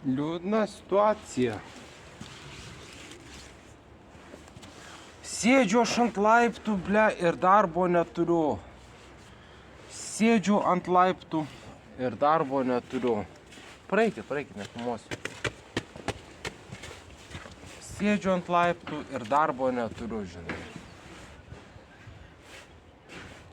Liūdna situacija. Sėdžiu aš ant laiptų, ir darbo neturiu. Sėdžiu ant laiptų ir darbo neturiu. Praeikit, nefilmuosiu. Sėdžiu ant laiptų ir darbo neturiu, žinai.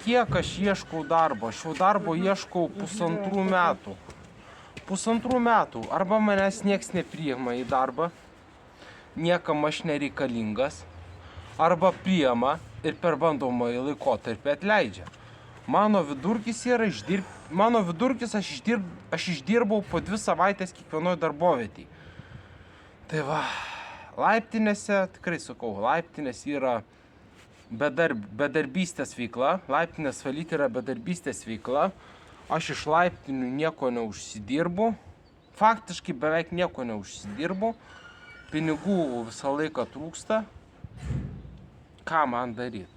Kiek aš ieškau darbo? Aš jau darbo ieškau pusantrų metų. Arba manęs nieks nepriima į darbą, niekam aš nereikalingas, arba priima ir per bandomąjį laikotarpį atleidžia. Mano vidurkis aš išdirbau po 2 savaitės kiekvienoje darbovietėje. Tai va, laiptinėse, tikrai sakau, laiptinės yra bedarbystės veikla, laiptinės valyti yra bedarbystės veikla. Aš iš laiptinių nieko neužsidirbu, faktiškai beveik nieko neužsidirbu, pinigų visą laiką trūksta. Ką man daryti?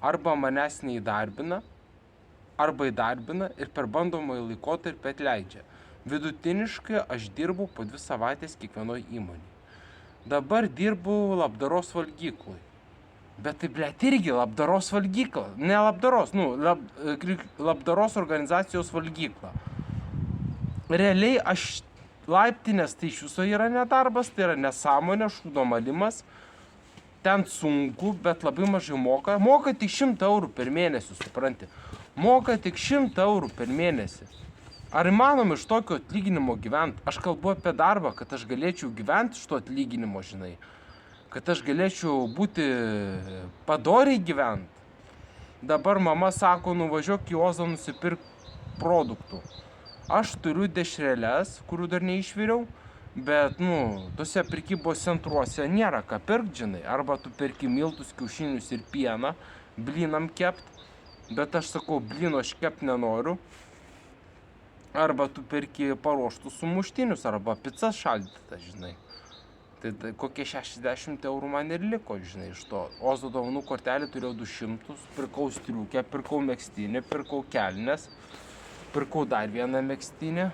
Arba manęs neįdarbina, arba įdarbina ir per bandomąjį laikotarpį atleidžia. Vidutiniškai aš dirbu po 2 savaitės kiekvienoje įmonėje. Dabar dirbu labdaros valgykloj. Bet tai, irgi labdaros valgykla, ne labdaros, labdaros organizacijos valgykla. Realiai aš laiptinės tai iš viso yra nedarbas, tai yra nesąmonė, šūdo malimas. Ten sunku, bet labai mažai moka. Moka tik 100 eurų per mėnesį, supranti. Moka tik 100 eurų per mėnesį. Ar įmanoma iš tokio atlyginimo gyventi? Aš kalbu apie darbą, kad aš galėčiau gyventi iš to atlyginimo, žinai. Kad aš galėčiau būti padoriai gyventi. Dabar mama sako, nuvažiuok į Ozą nusipirk produktų. Aš turiu dešreles, kurių dar neišviriau, bet, tose prekybos centruose nėra ką pirkt, žinai. Arba tu perki miltus, kiaušinius ir pieną, blynam kept, bet aš sakau, blyno aš kept nenoriu. Arba tu perki paruoštus sumuštinius, arba pizzas šaldytas, žinai. Tai kokie 60 eurų man ir liko, žinai, iš to. Ozo dovanų kortelį turėjau 200, pirkau striukę, pirkau megztinį, pirkau kelnes, pirkau dar vieną megztinį,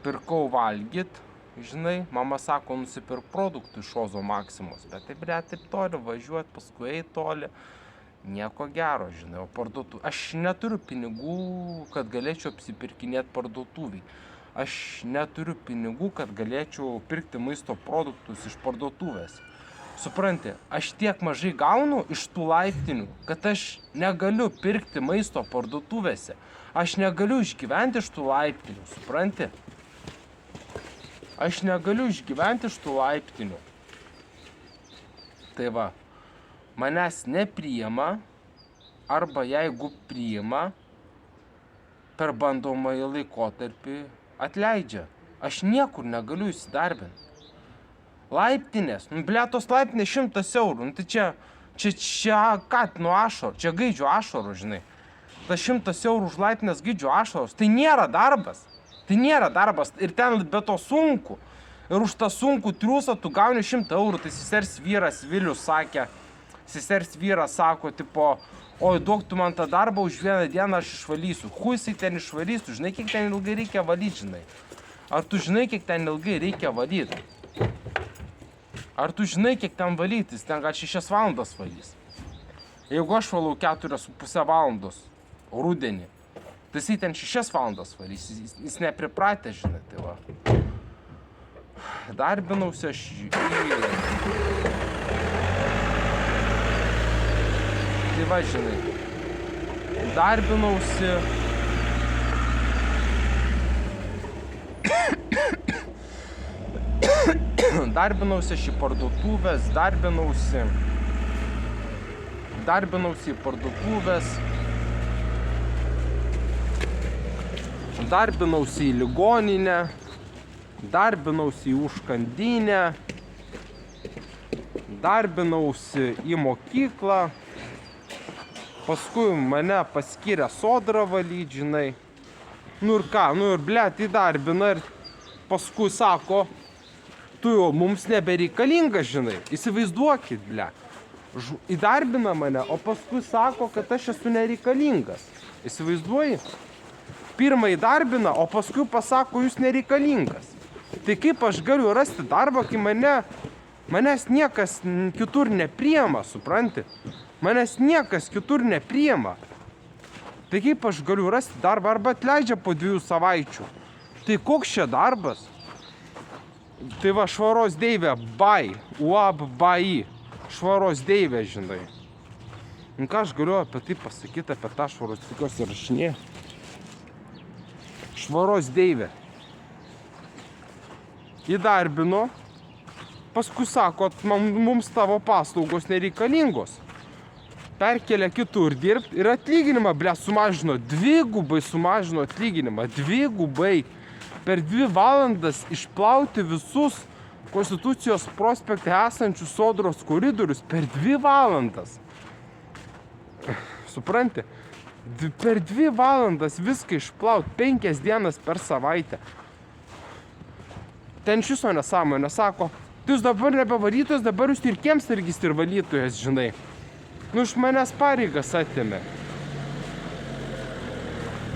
pirkau valgyt, žinai, mama sako, nusipirk produktų iš Ozo Maksimos, bet taip toli važiuoti, paskui eit toli, nieko gero, žinai, o parduotuvė. Aš neturiu pinigų, kad galėčiau apsipirkinėti parduotuviai. Aš neturiu pinigų, kad galėčiau pirkti maisto produktus iš parduotuvės. Supranti, aš tiek mažai gaunu iš tų laiptinių, kad aš negaliu pirkti maisto parduotuvėse. Aš negaliu išgyventi iš tų laiptinių, supranti? Aš negaliu išgyventi iš tų laiptinių. Tai va, manęs nepriima, arba jeigu priima, per bandomąjį laikotarpį atleidžia. Aš niekur negaliu įsidarbinti. Laiptinės, tos laiptinės 100 eurų, tai čia ką, ašarų, čia gaidžių ašarų, žinai. Tas 100 eurų už laiptinės gaidžių ašaros, tai nėra darbas. Ir ten be to sunku. Ir už tą sunkų triūsą tu gauni 100 eurų, tai sesers vyras Vilius sakė, sako, tipo, oi, duok tu man tą darbą, už 1 dieną aš išvalysiu. Jisai ten išvalys, tu žinai, kiek ten ilgai reikia valyti, žinai. Ar tu žinai, kiek ten ilgai reikia valyti? Ar tu žinai, kiek ten valyti? Jis ten gal 6 valandas valys. Jeigu aš valau 4,5 valandos rudenį, tai jisai ten 6 valandas valys. Jis nepripratė, žinai, tai va. Darbinausi aš Tai va, žinai, darbinausi aš į parduotuvės, darbinausi į parduotuvės, darbinausi į ligoninę, darbinausi į užkandinę, darbinausi į mokyklą. Paskui mane paskyrė sodrą valyt, žinai. Ir ką, įdarbina ir paskui sako, tu jau mums nebereikalingas, žinai. Įsivaizduokit, įdarbina mane, o paskui sako, kad aš esu nereikalingas. Įsivaizduoji? pirmą įdarbina, o paskui pasako, jūs nereikalingas. Tai kaip aš galiu rasti darbą, kai manęs niekas kitur nepriema, supranti? Manęs niekas kitur nepriema. Tai kaip aš galiu rasti darbą, arba atleidžia po 2 savaičių. Tai koks čia darbas? Tai va, švaros deivė, BAI, UAB BAI, švaros deivė, žinai. Ką aš galiu apie tai pasakyti, apie tą švaros, tikiuosi rašinė. Švaros deivė. Įdarbino, paskui sako, mums tavo paslaugos nereikalingos. Perkelia kitur dirbti ir atlyginimą, sumažino, 2 sumažino atlyginimą, 2. Per 2 valandas išplauti visus Konstitucijos prospekte esančius sodros koridorius per 2 valandas. Supranti? Per 2 valandas viską išplaut, 5 dienas per savaitę. Ten šiso nesąmonė, sako, tu jūs dabar nebevalytojas, dabar jūs ir kiemsargis ir valytojas, žinai. Nu, iš manęs pareigas atėmė.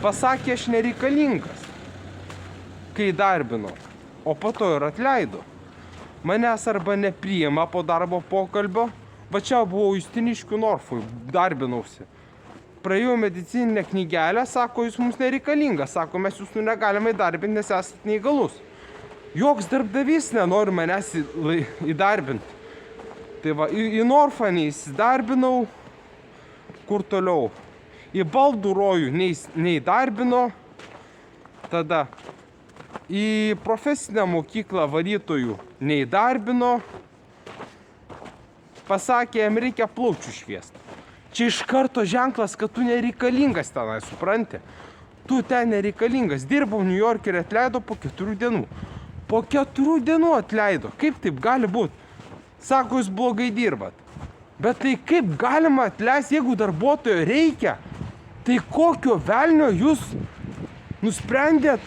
Pasakė, aš nereikalingas, kai įdarbino, o po to ir atleido. Manęs arba nepriima po darbo pokalbio, va čia buvau Justiniškių Norfui, darbinausi. Praėjau medicininę knygelę, sako, jūs mums nereikalingas, sako, mes jūsų negalime įdarbinti, nes esate neįgalus. Joks darbdavys nenori manęs įdarbinti. Tai va, į Norfą neįsidarbinau, kur toliau. Į baldų rojų neįdarbino, tada į profesinę mokyklą valytojų neįdarbino, pasakė, jam reikia plaučių šviesti. Čia iš karto ženklas, kad tu nereikalingas tenai, supranti? Tu ten nereikalingas. Dirbau New York ir atleido po 4 dienų. Po 4 dienų atleido. Kaip taip gali būti? Sako, jūs blogai dirbat. Bet tai kaip galima atleisti, jeigu darbuotojo reikia? Tai kokio velnio jūs nusprendėt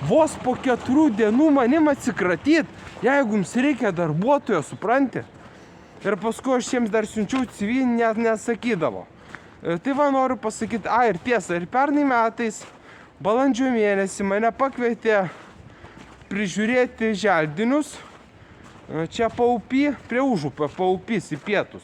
vos po 4 dienų manim atsikratyti, jeigu jums reikia darbuotojo, supranti? Ir paskui aš jiems dar siunčiau CV, net nesakydavo. Tai va, noriu pasakyti, ir tiesa, ir pernai metais, balandžio mėnesį mane pakvietė prižiūrėti želdinius, čia Paupy, prie Užupio, Paupys į pietus.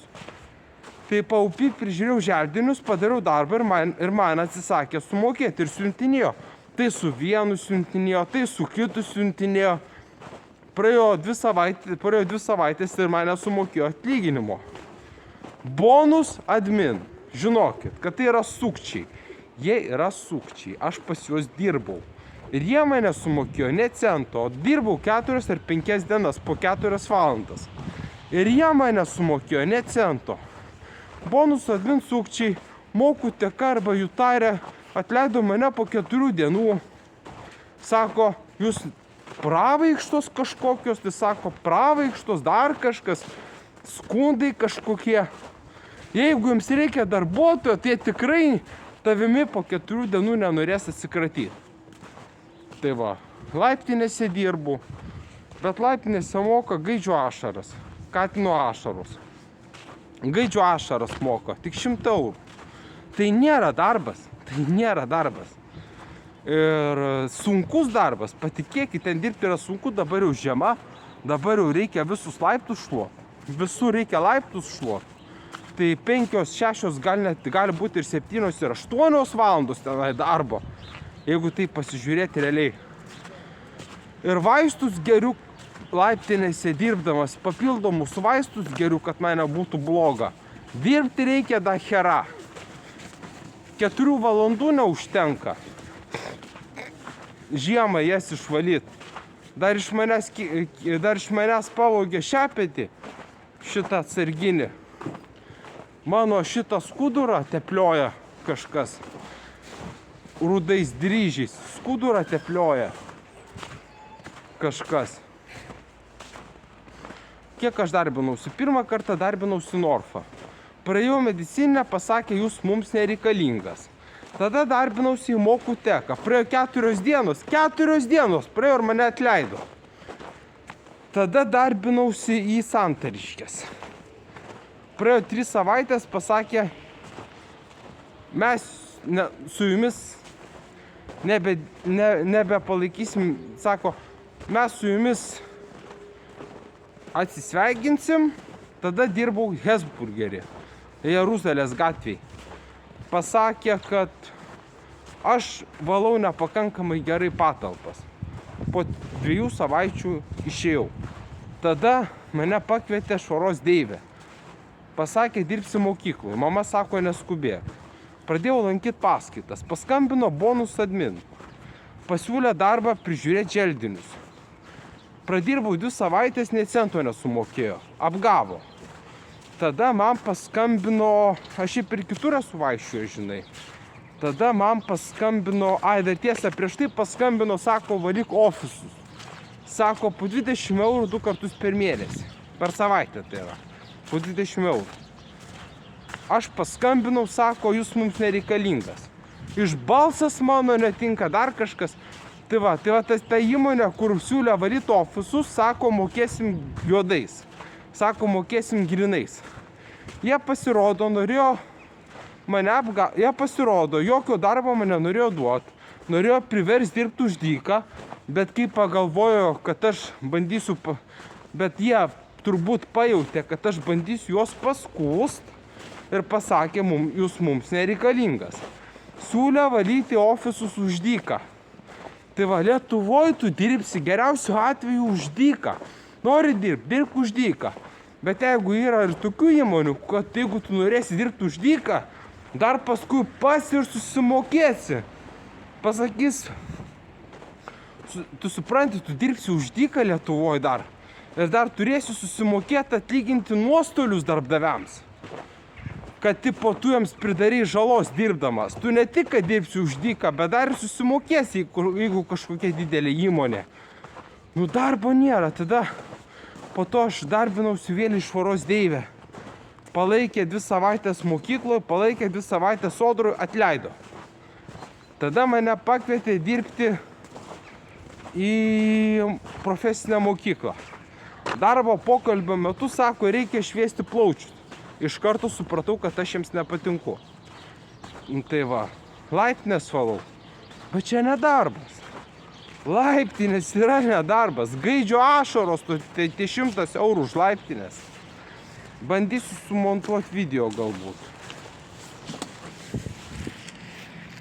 Tai Paupy prižiūrėjau želdinius, padariau darbą ir man atsisakė sumokėti ir siuntinėjo. Tai su vienu siuntinėjo, tai su kitu siuntinėjo. Praėjo 2 savaitės ir mane sumokėjo atlyginimo. Bonus admin. Žinokit, kad tai yra sukčiai. Jie yra sukčiai. Aš pas juos dirbau. Ir jie mane sumokėjo ne cento, o dirbau 4 ar 5 dienas po 4 valandas. Ir jie mane sumokėjo ne cento. Bonus admin sukčiai, moku teka arba jų tarė, atleido mane po 4 dienų. Sako, jūs pravaikštos kažkokios, tai sako, pravaikštos dar kažkas, skundai kažkokie. Jeigu jums reikia darbuotojo, tai tikrai tavimi po 4 dienų nenorės atsikratyti. Tai va, laiptinėse dirbu, bet laiptinėse moka gaidžio ašaras, katino ašaros. Gaidžio ašaras moka, tik 100 eurų. Tai nėra darbas, Ir sunkus darbas, patikėkit, ten dirbti yra sunku, dabar jau žiema, dabar jau reikia visus laiptus šluoti. Visur reikia laiptus šluoti. Tai 5-6, gali būti ir 7 ir 8 valandos tenai darbo, jeigu tai pasižiūrėti realiai. Ir vaistus geriu laiptinėse dirbdamas, papildomus vaistus geriu, kad man nebūtų bloga. Dirbti reikia da hera. 4 valandų neužtenka. Žiemą jas išvalyti. Dar iš manęs pavogė šepetį šitą atsarginį. Mano šitą skudurą teplioja kažkas. Rudais dryžiais. Skudurą teplioja kažkas. Kiek aš darbinausi? Pirmą kartą darbinausi Norfą. Praėjau medicininę, pasakė, jūs mums nereikalingas. Tada darbinausi į Mokų teką. Praėjo 4 dienos. 4 dienos praėjo ir mane atleido. Tada darbinausi į Santariškes. Praėjo 3 savaitės, pasakė, mes su jumis nebepalaikysim, sako, mes su jumis atsisveikinsim, tada dirbau Hesburgerį, Jeruzalės gatvėje. Pasakė, kad aš valau nepakankamai gerai patalpas. Po 2 savaičių išėjau. Tada mane pakvietė švaros deivė. Pasakė, dirbsi mokykloje. Mama sako, neskubėk. Pradėjau lankyti paskaitas. Paskambino bonus admin. Pasiūlė darbą prižiūrėti želdinius. Pradirbau 2 savaitės, nei cento nesumokėjo. Apgavo. Tada man paskambino, aš ir per kitur esu vaikščiojo, žinai. Tada man paskambino, dar tiesa, prieš tai paskambino, sako, valyk ofisus. Sako, po 20 eurų 2 kartus per mėnesį. Per savaitę tai yra. Po 20 eurų. Aš paskambinau, sako, jūs mums nereikalingas. Iš balsas mano netinka, dar kažkas. Tai va ta įmonė, kur siūlė valyti ofisus, sako, mokėsim juodais. Sako, mokėsim grinais. Jie pasirodo, norėjo mane jie pasirodo, jokio darbo mane norėjo duoti. Norėjo privers dirbti už dyką, bet kai pagalvojo, kad aš bandysiu, bet jie turbūt pajautė, kad aš bandysiu juos paskūst ir pasakė, jūs mums nereikalingas. Siūlė valyti ofisus už dyką. Tai va, Lietuvoje tu dirbsi geriausiu atveju už dyką. Nori dirbk už dyką. Bet jeigu yra ir tokių įmonių, kad jeigu tu norėsi dirbti už dyką, dar paskui ir susimokėsi. Pasakys, tu supranti, tu dirbsi už dyką Lietuvoje dar. Ir dar turėsi susimokėti atlyginti nuostolius darbdaviams. Kad tipo tu jiems pridarai žalos dirbdamas. Tu ne tik, kad dirbsi už dyką, bet dar ir susimokėsi, jeigu kažkokia didelė įmonė. Nu darbo nėra. Tada po to aš darbinausi vėl iš švaros deivę. Palaikė 2 savaitės mokykloje, palaikė 2 savaitės sodroje, atleido. Tada mane pakvietė dirbti į profesinę mokyklą. Darbo pokalbio metu, sako, reikia šviesti plaučius. Iš karto supratau, kad aš jiems nepatinku. Tai va, laiptinės valau. Bet čia nedarbas. Laiptinės yra nedarbas. Gaidžio ašaros, tai 100 eurų už laiptinės. Bandysiu sumontuoti video galbūt.